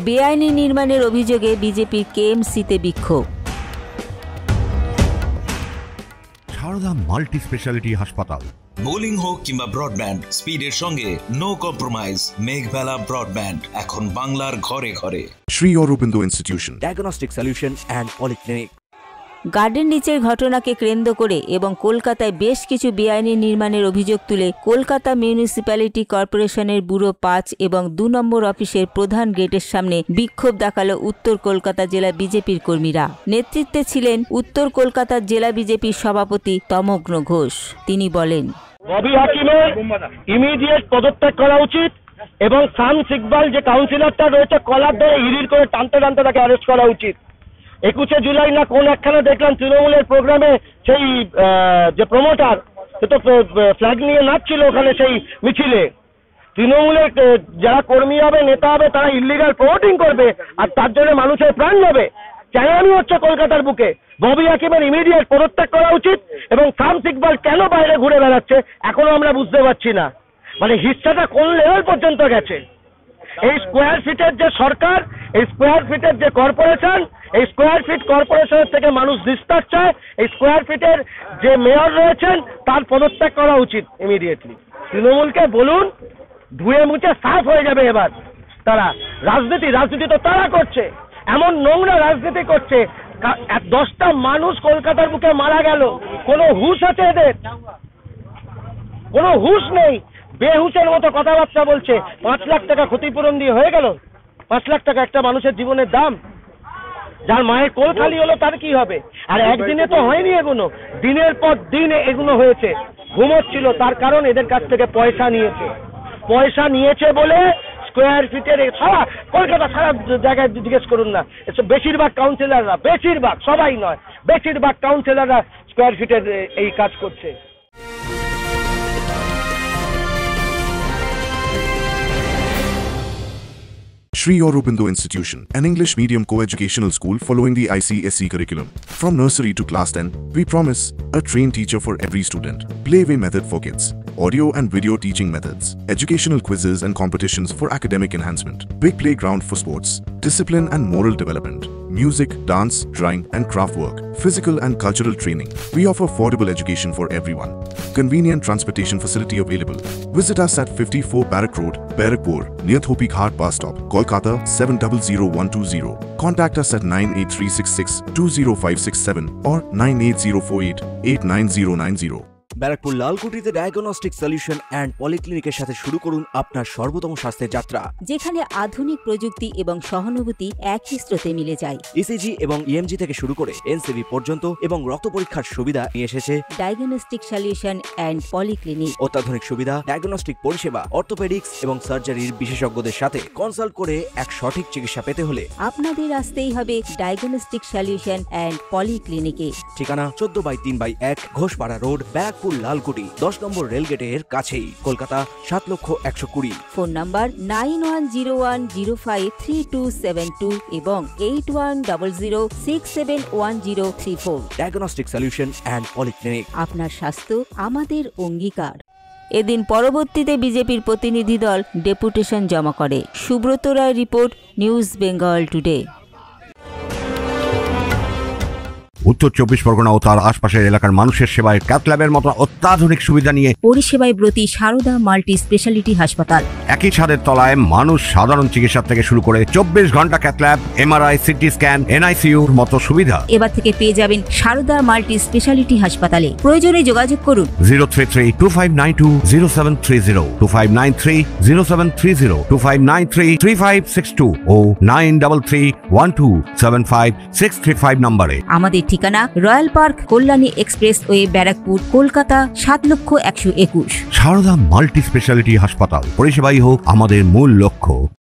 বেআইনি নির্মাণের অভিযোগে বিজেপির কেএমসিতে বিক্ষোভ। সারদা মাল্টি স্পেশালিটি হাসপাতাল। বোলিং হোক কিংবা ব্রডব্যান্ড, স্পিডের সঙ্গে নো কম্প্রোমাইজ। মেঘবেলা ব্রডব্যান্ড এখন বাংলার ঘরে ঘরে। Shri Aurobindo institution, diagnostic solution and polyclinic. Garden রিচের ঘটনাকে কেন্দ্র করে এবং কলকাতায় বেশ কিছু বেআইনি নির্মাণের অভিযোগ তুলে কলকাতা মিউনিসিপ্যালিটি কর্পোরেশনের ব্যুরো 5 এবং 2 নম্বর অফিসের প্রধান গেটের সামনে বিক্ষোভ দেখালো উত্তর কলকাতা জেলা বিজেপির কর্মীরা। নেতৃত্বে ছিলেন উত্তর কলকাতা জেলা বিজেপির সভাপতি তমগ্ন ঘোষ। তিনি বলেন, ববি হাকিমের ইমিডিয়েট পদত্যাগ করা উচিত এবং শামস ইকবাল যে কাউন্সিলরটা রয়েছে কলার ধরে হিড়ির করে টানতে টানতে তাকে অ্যারেস্ট করা উচিত। 21শে জুলাই না কোন একখানে দেখলাম তৃণমূলের প্রোগ্রামে সেই যে প্রমোটার সে তো ফ্ল্যাগ নিয়ে নাচছিল ওখানে সেই মিছিলে। তৃণমূলের যারা কর্মী হবে নেতা হবে তারা ইল্লিগাল প্রমোটিং করবে আর তার জন্য মানুষের প্রাণ যাবে। চ্যালেঞ্জ হচ্ছে কলকাতার বুকে। ববি হাকিমের ইমিডিয়েট পদত্যাগ করা উচিত এবং শামস ইকবাল কেন বাইরে ঘুরে বেড়াচ্ছে এখনো আমরা বুঝতে পারছি না। মানে হিস্সাটা কোন লেভেল পর্যন্ত গেছে। এই স্কোয়ার ফিটের যে সরকার, এই স্কোয়ার ফিটের যে কর্পোরেশন, এই স্কোয়ার ফিট কর্পোরেশনের থেকে মানুষ নিস্তার চায়। এই স্কোয়ার ফিটের যে মেয়র রয়েছেন তার পদত্যাগ করা উচিত ইমিডিয়েটলি। তৃণমূলকে বলুন ধুয়ে মুছে সাফ হয়ে যাবে এবার। তারা রাজনীতি তো তারা করছে, এমন নোংরা রাজনীতি করছে। 10টা মানুষ কলকাতার বুকে মারা গেল, কোনো হুঁশ আছে এদের? কোনো হুঁশ নেই। বেহুশের মতো কথাবার্তা বলছে। 5 লাখ টাকা ক্ষতিপূরণ দিয়ে হয়ে গেল? 5 লাখ টাকা একটা মানুষের জীবনের দাম। যার মায়ের কোল খালি হলো তার কি হবে? আর একদিনে তো হয়নি এগুলো, দিনের পর দিন এগুলো হয়েছে। ঘুমোচ্ছিল তার কারণ এদের কাছ থেকে পয়সা নিয়েছে বলে স্কোয়ার ফিটের সারা কলকাতা সারা জায়গায় জিজ্ঞেস করুন না, বেশিরভাগ কাউন্সিলররা, বেশিরভাগ সবাই নয়, বেশিরভাগ কাউন্সিলররা স্কোয়ার ফিটের এই কাজ করছে। Shri Aurobindo Institution, an English medium co-educational school following the ICSE curriculum. From nursery to class 10, we promise a trained teacher for every student, playway method for kids, audio and video teaching methods, educational quizzes and competitions for academic enhancement, big playground for sports, discipline and moral development, music, dance, drawing and craft work, physical and cultural training. We offer affordable education for everyone. Convenient transportation facility available. Visit us at 54 Barrack Road, Barrackpur, near Thopi Ghat bus stop, Kolkata 700120. Contact us at 98366 20567 or 98048 89090. Barrackpore লালকুটিতে diagnostic solution and পলিক্লিনিকের সাথে শুরু করুন আপনার সর্বোত্তম স্বাস্থ্যের যাত্রা, যেখানে আধুনিক প্রযুক্তি এবং সহানুভূতি একই স্রোতে মিলে যায়। ইসিজি এবং ইএমজি থেকে শুরু করে এনসিবি পর্যন্ত এবং রক্ত পরীক্ষার সুবিধা নিয়ে এসেছে ডায়াগনস্টিক সলিউশন অ্যান্ড পলিক্লিনিক। অত্যাধুনিক সুবিধা, ডায়াগনস্টিক পরিষেবা, অর্থোপেডিক্স এবং সার্জারির বিশেষজ্ঞদের সাথে কনসাল্ট করে এক সঠিক চিকিৎসা পেতে হলে আপনাদের আসতেই হবে ডায়াগনস্টিক সলিউশন অ্যান্ড পলিক্লিনিকে। ঠিকানা 14/3/1 ঘোষপাড়া রোড, ব্যারাকপুর লালকুটি, 10 নম্বর রেলগেটের কাছেই, কলকাতা 7,120,000। ফোন নাম্বার 9101053272 এবং 8100671034। Diagnostic solution and polyclinic. আপনার স্বাস্থ্য আমাদের অঙ্গীকার। এদিন পরবর্তীতে বিজেপির প্রতিনিধি দল ডেপুটেশন জমা করে। Subrata Roy report, news Bengal today. উত্তর 24 পরগনা ও তার আশপাশের এলাকার মানুষের সেবায় ক্যাথ ল্যাবের মতো অত্যাধুনিক সুবিধা নিয়ে পরিষেবায় ব্রতী সারদা মাল্টি স্পেশালিটি হাসপাতাল। একই ছাদের তলায় মানুষ সাধারণ চিকিৎসা থেকে শুরু করে 24 ঘন্টা cath lab, MRI, CT scan, এনআইসিইউর মতো সুবিধা এবার থেকে পেয়ে যাবেন সারদা মাল্টি স্পেশালিটি হাসপাতালে। প্রয়োজনে যোগাযোগ করুন 033-2592-0730, 2593-0730, 2593-3562 ও 9331275635 নম্বরে। আমাদের ঠিকানা royal park, Kalyani expressway, Barrackpore, Kolkata 7,121,000। Sarada multi speciality হাসপাতাল, পরিষেবাই হোক আমাদের মূল লক্ষ্য।